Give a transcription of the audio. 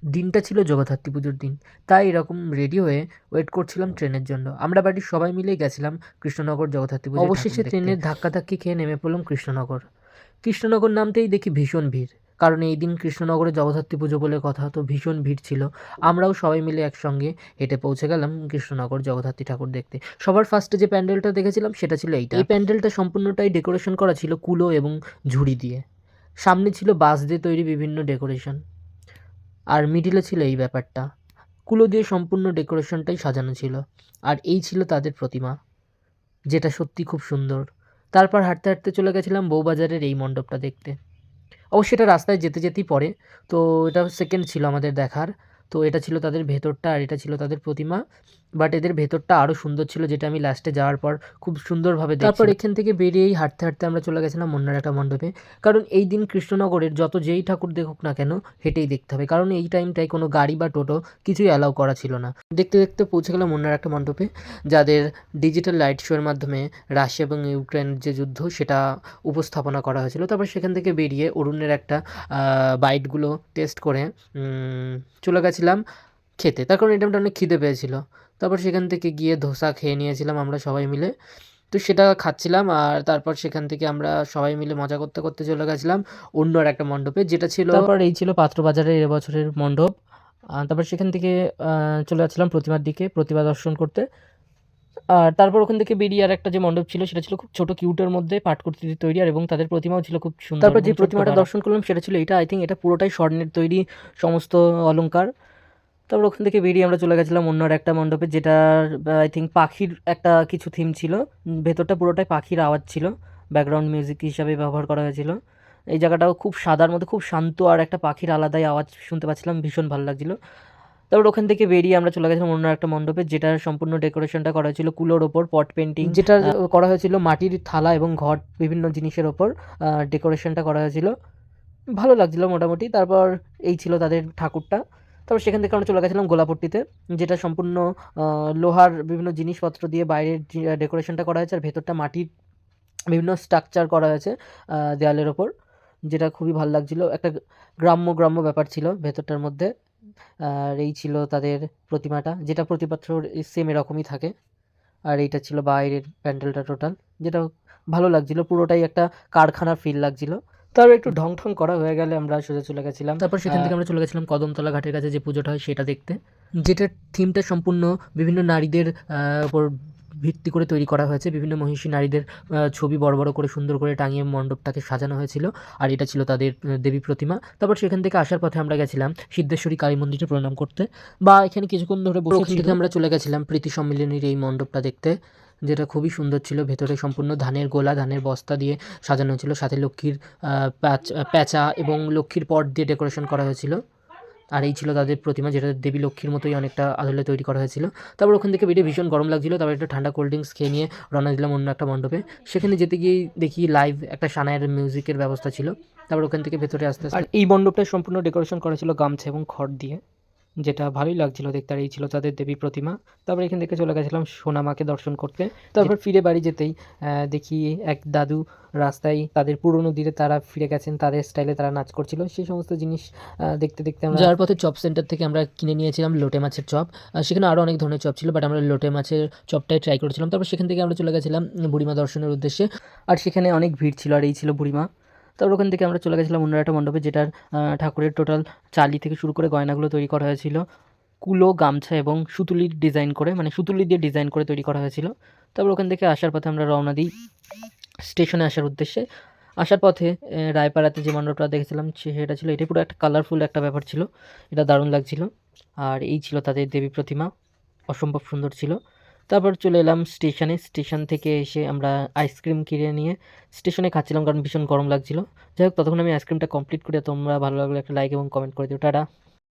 দিনটা ছিল জগদ্ধাত্রী পুজোর দিন, তাই এরকম রেডি হয়ে ওয়েট করছিলাম ট্রেনের জন্য। আমরা বাড়ির সবাই মিলেই গেছিলাম কৃষ্ণনগর জগদ্ধাত্রী পুজোয় ঠাকুর দেখতে। অবশেষে ট্রেনের ধাক্কাধাক্কি খেয়ে নেমে পড়লাম কৃষ্ণনগর। কৃষ্ণনগর নামতেই দেখি ভীষণ ভিড়, কারণ এই দিন কৃষ্ণনগরে জগদ্ধাত্রী পুজো বলে কথা, তো ভীষণ ভিড় ছিল। আমরাও সবাই মিলে একসঙ্গে হেঁটে পৌঁছে গেলাম কৃষ্ণনগর জগদ্ধাত্রী ঠাকুর দেখতে। সবার ফার্স্টে যে প্যান্ডেলটা দেখেছিলাম সেটা ছিল এইটা। এই প্যান্ডেলটা সম্পূর্ণটাই ডেকোরেশন করা ছিল কুলো এবং ঝুড়ি দিয়ে। সামনে ছিল বাঁশ দিয়ে তৈরি বিভিন্ন ডেকোরেশন, আর মিডিলে ছিল এই ব্যাপারটা, কুলো দিয়ে সম্পূর্ণ ডেকোরেশনটাই সাজানো ছিল। আর এই ছিল তাদের প্রতিমা, যেটা সত্যি খুব সুন্দর। তারপর হাঁটতে হাঁটতে চলে গেছিলাম বউবাজারের এই মণ্ডপটা দেখতে। অবশ্যই এটা রাস্তায় যেতে যেতেই পড়ে, তো এটা সেকেন্ড ছিল আমাদের দেখার। তো এটা ছিল তাদের ভেতরটা আর এটা ছিল তাদের প্রতিমা, বাট এদের ভেতরটা আরও সুন্দর ছিল, যেটা আমি লাস্টে যাওয়ার পর খুব সুন্দরভাবে দেখছিলাম। তারপর এখান থেকে বেরিয়েই হাঁটতে হাঁটতে আমরা চলে গেছিলাম অন্য একটা মণ্ডপে, কারণ এই দিন কৃষ্ণনগরের যত যেই ঠাকুর দেখুক না কেন হেঁটেই দেখতে হবে, কারণ এই টাইমটায় কোনো গাড়ি বা টোটো কিছুই অ্যালাউ করা ছিল না। দেখতে দেখতে পৌঁছে গেলাম অন্য একটা মণ্ডপে, যাদের ডিজিটাল লাইট শোয়ের মাধ্যমে রাশিয়া এবং ইউক্রেনের যে যুদ্ধ সেটা উপস্থাপনা করা হয়েছিল। তারপর সেখান থেকে বেরিয়ে অরুণের একটা বাইটগুলো টেস্ট করে চলে গেছিলাম খেতে, তার কারণ এই টাইমটা অনেক খিদে পেয়েছিল। তারপর সেখান থেকে গিয়ে ধোসা খেয়ে নিয়েছিলাম আমরা সবাই মিলে, তো সেটা খাচ্ছিলাম। আর তারপর সেখান থেকে আমরা সবাই মিলে মজা করতে করতে চলে গেছিলাম অন্য আর একটা মণ্ডপে, যেটা ছিল তারপর এই ছিল পাত্রবাজারের এবছরের মণ্ডপ। তারপর সেখান থেকে চলে যাচ্ছিলাম প্রতিমার দিকে, প্রতিমা দর্শন করতে। আর তারপর ওখান থেকে বেরিয়ে আর একটা যে মণ্ডপ ছিল সেটা ছিল খুব ছোট কিউটের মধ্যে পাটকুর্তি দিয়ে তৈরি, আর এবং তাদের প্রতিমাও ছিল খুব সুন্দর। তারপর যে প্রতিমাটা দর্শন করলাম সেটা ছিল এটা, আই থিঙ্ক এটা পুরোটাই স্বর্ণের তৈরি সমস্ত অলংকার। তারপর ওখান থেকে বেরিয়ে আমরা চলে গেছিলাম অন্য আর একটা মণ্ডপে, যেটার আই থিঙ্ক পাখির একটা কিছু থিম ছিল। ভেতরটা পুরোটাই পাখির আওয়াজ ছিল, ব্যাকগ্রাউন্ড মিউজিক হিসাবে ব্যবহার করা হয়েছিল। এই জায়গাটাও খুব সাদার মধ্যে খুব শান্ত, আর একটা পাখির আলাদাই আওয়াজ শুনতে পাচ্ছিলাম, ভীষণ ভালো লাগছিল। তারপর ওখান থেকে বেরিয়ে আমরা চলে গেছিলাম অন্য একটা মণ্ডপে, যেটার সম্পূর্ণ ডেকোরেশনটা করা হয়েছিল কুলোর ওপর পট পেন্টিং, যেটা করা হয়েছিল মাটির থালা এবং ঘট বিভিন্ন জিনিসের ওপর ডেকোরেশনটা করা হয়েছিল, ভালো লাগছিল মোটামুটি। তারপর এই ছিল তাদের ঠাকুরটা। তারপর সেখান থেকে আমরা চলে গেছিলাম গোলাপট্টিতে, যেটা সম্পূর্ণ লোহার বিভিন্ন জিনিসপত্র দিয়ে বাইরের ডেকোরেশনটা করা হয়েছে, আর ভেতরটা মাটির বিভিন্ন স্ট্রাকচার করা হয়েছে দেয়ালের ওপর, যেটা খুবই ভালো লাগছিল। একটা গ্রাম্য গ্রাম্য ব্যাপার ছিল ভেতরটার মধ্যে। আর এই ছিল তাদের প্রতিমাটা, যেটা প্রতি বছর সেম এরকমই থাকে। আর এইটা ছিল বাইরের প্যান্ডেলটা টোটাল, যেটা ভালো লাগছিল, পুরোটাই একটা কারখানার ফিল লাগছিল। তারপর একটু ঢং ঢং করা হয়ে গেলে আমরা সোজা চলে গেছিলাম, তারপর সেখান থেকে আমরা চলে গেছিলাম কদমতলা ঘাটের কাছে যে পুজোটা হয় সেটা দেখতে, যেটার থিমটা সম্পূর্ণ বিভিন্ন নারীদের উপর ভিত্তি করে তৈরি করা হয়েছে। বিভিন্ন মহিষী নারীদের ছবি বড় বড় করে সুন্দর করে টাঙিয়ে মণ্ডপটাকে সাজানো হয়েছিল, আর এটা ছিল তাদের দেবী প্রতিমা। তারপর সেখান থেকে আসার পথে আমরা গেছিলাম সিদ্ধেশ্বরী কালী মন্দিরে প্রণাম করতে, বা এখানে কিছুক্ষণ ধরে বসে থেকে আমরা চলে গেছিলাম প্রীতি সম্মিলনীর এই মণ্ডপটা দেখতে, যেটা খুবই সুন্দর ছিল। ভেতরে সম্পূর্ণ ধানের গোলা, ধানের বস্তা দিয়ে সাজানো হয়েছিল, সাথে লক্ষ্মীর প্যাঁচা এবং লক্ষ্মীর পট দিয়ে ডেকোরেশন করা হয়েছিল। আর এই ছিল তাদের প্রতিমা, যেটা দেবী লক্ষ্মীর মতোই অনেকটা আদলে তৈরি করা হয়েছিল। তারপর ওখান থেকে বেরিয়ে ভীষণ গরম লাগছিল, তারপর একটা ঠান্ডা কোল্ড ড্রিঙ্কস খেয়ে নিয়ে রওনা দিলাম অন্য একটা মণ্ডপে। সেখানে যেতে গিয়েই দেখি লাইভ একটা সানায়ের মিউজিকের ব্যবস্থা ছিল। তারপর ওখান থেকে ভেতরে আসতে আসতে, আর এই মণ্ডপটা সম্পূর্ণ ডেকোরেশন করা ছিল গামছা এবং খড় দিয়ে, যেটা ভালোই লাগছিল দেখতে। আর এই ছিল তাদের দেবী প্রতিমা। তারপর এখান থেকে চলে গেছিলাম সোনামাকে দর্শন করতে। তারপর ফিরে বাড়ি যেতেই দেখি এক দাদু রাস্তায় তাদের পুরনো দিনে তারা ফিরে গেছেন, তাদের স্টাইলে তারা নাচ করছিল। সেই সমস্ত জিনিস দেখতে দেখতে আমরা যাওয়ার পথে চপ সেন্টার থেকে আমরা কিনে নিয়েছিলাম লোটে মাছের চপ। সেখানে আরও অনেক ধরনের চপ ছিল, বাট আমরা লোটে মাছের চপটাই ট্রাই করেছিলাম। তারপর সেখান থেকে আমরা চলে গেছিলাম বুড়িমা দর্শনের উদ্দেশ্যে, আর সেখানে অনেক ভিড় ছিল, আর এই ছিল বুড়িমা। তারপর ওখান থেকে আমরা চলে গেছিলাম অন্য একটা মণ্ডপে, যেটার ঠাকুরের টোটাল চালি থেকে শুরু করে গয়নাগুলো তৈরি করা হয়েছিল কুলো, গামছা এবং সুতুলির ডিজাইন করে, মানে সুতুলি দিয়ে ডিজাইন করে তৈরি করা হয়েছিল। তারপর ওখান থেকে আসার পথে আমরা রওনা দিই স্টেশনে আসার উদ্দেশ্যে। আসার পথে রায়পাড়াতে যে মণ্ডপটা দেখেছিলাম সেটা ছিল, এটা পুরো একটা কালারফুল একটা ব্যাপার ছিল, এটা দারুণ লাগছিল। আর এই ছিল তাদের দেবী প্রতিমা, অসম্ভব সুন্দর ছিল। তারপর চলে এলাম স্টেশনে, স্টেশন থেকে এসে আমরা আইসক্রিম কিনে নিয়ে স্টেশনে খাচ্ছিলাম, কারণ ভীষণ গরম লাগছিল। যাই হোক, ততক্ষণ আমি আইসক্রিমটা কমপ্লিট করে, তোমরা ভালো লাগলে একটা লাইক এবং কমেন্ট করে দিও। টাটা।